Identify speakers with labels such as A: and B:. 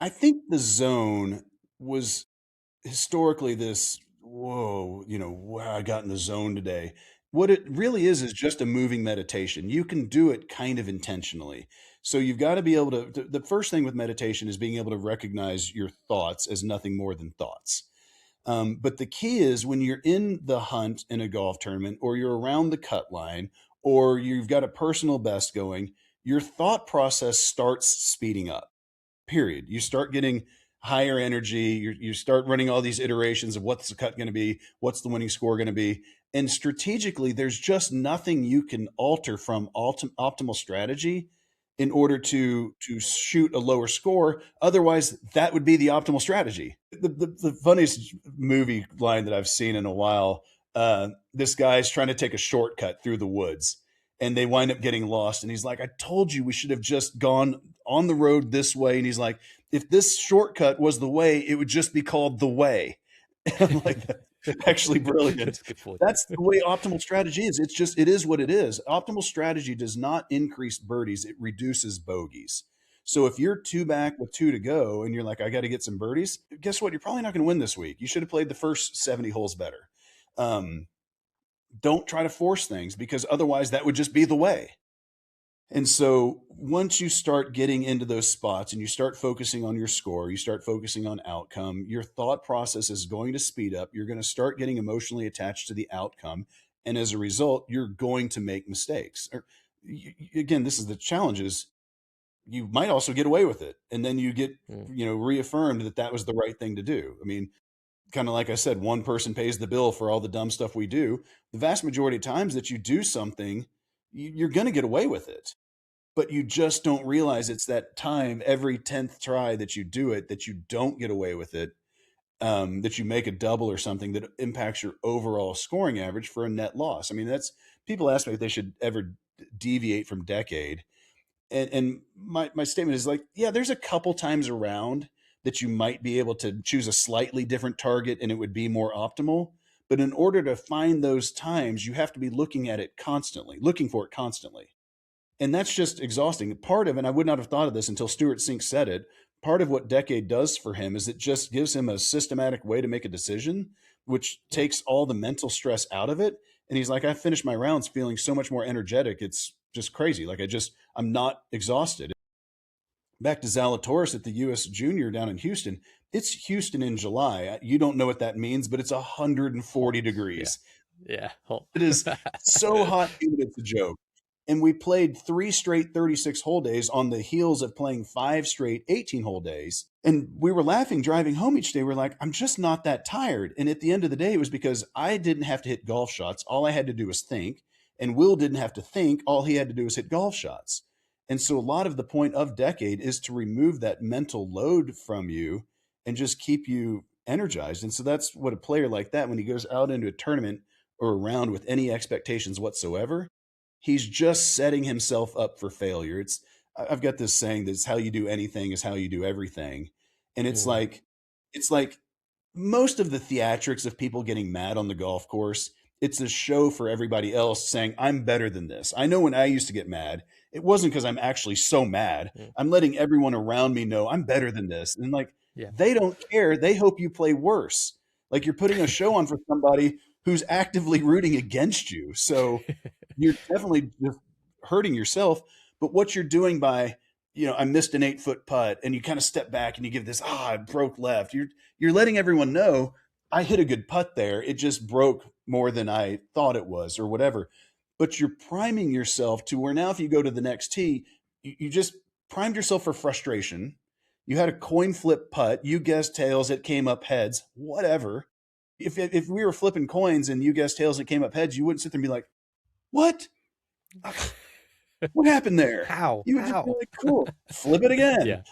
A: I think the zone was historically this, whoa, wow, I got in the zone today. What it really is just a moving meditation. You can do it kind of intentionally. So you've got to be able to, the first thing with meditation is being able to recognize your thoughts as nothing more than thoughts. But the key is when you're in the hunt in a golf tournament, or you're around the cut line, or you've got a personal best going, your thought process starts speeding up, period. You start getting higher energy. You start running all these iterations of what's the cut going to be, what's the winning score going to be. And strategically, there's just nothing you can alter from optimal strategy in order to shoot a lower score. Otherwise, that would be the optimal strategy. The funniest movie line that I've seen in a while, this guy's trying to take a shortcut through the woods, and they wind up getting lost. And he's like, I told you we should have just gone on the road this way. And he's like, if this shortcut was the way, it would just be called the way. And I'm like, that's actually brilliant. That's the way optimal strategy is. It is what it is. Optimal strategy does not increase birdies. It reduces bogeys. So if you're two back with two to go and you're like, I got to get some birdies, guess what? You're probably not going to win this week. You should have played the first 70 holes better. Don't try to force things, because otherwise that would just be the way. And so once you start getting into those spots and you start focusing on your score, you start focusing on outcome, your thought process is going to speed up. You're going to start getting emotionally attached to the outcome. And as a result, you're going to make mistakes. Again, this is the challenge, is you might also get away with it. And then you get, reaffirmed that was the right thing to do. I mean, kind of like I said, one person pays the bill for all the dumb stuff we do. The vast majority of times that you do something, you're going to get away with it. But you just don't realize it's that time every 10th try that you do it, that you don't get away with it, that you make a double or something that impacts your overall scoring average for a net loss. I mean, people ask me if they should ever deviate from decade. And my statement is like, yeah, there's a couple times around that you might be able to choose a slightly different target and it would be more optimal. But in order to find those times, you have to be looking for it constantly. And that's just exhausting. Part of, and I would not have thought of this until Stuart Sink said it, part of what Decade does for him is it just gives him a systematic way to make a decision, which takes all the mental stress out of it. And he's like, I finished my rounds feeling so much more energetic. It's just crazy. Like I'm not exhausted. Back to Zalatoris at the US Junior down in Houston. It's Houston in July. You don't know what that means, but it's 140 degrees.
B: Yeah.
A: It is so hot, it's a joke. And we played 3 straight 36-hole days on the heels of playing 5 straight 18-hole days. And we were laughing driving home each day. We're like, I'm just not that tired. And at the end of the day, it was because I didn't have to hit golf shots. All I had to do was think. And Will didn't have to think. All he had to do was hit golf shots. And so a lot of the point of Decade is to remove that mental load from you and just keep you energized. And so that's what a player like that, when he goes out into a tournament or a round with any expectations whatsoever, he's just setting himself up for failure. I've got this saying that it's how you do anything is how you do everything. And it's like most of the theatrics of people getting mad on the golf course, it's a show for everybody else saying, I'm better than this. I know when I used to get mad, it wasn't because I'm actually so mad. I'm letting everyone around me know I'm better than this. And they don't care. They hope you play worse. Like you're putting a show on for somebody who's actively rooting against you. So you're definitely just hurting yourself. But what you're doing by, I missed an 8-foot putt, and you kind of step back and you give this, I broke left. You're letting everyone know I hit a good putt there. It just broke more than I thought it was, or whatever. But you're priming yourself to where now if you go to the next tee, you just primed yourself for frustration. You had a coin flip putt. You guessed tails. It came up heads, whatever. If we were flipping coins and you guessed tails and it came up heads, you wouldn't sit there and be like, what? What happened there?
B: How?
A: You would just be like, cool, flip it again.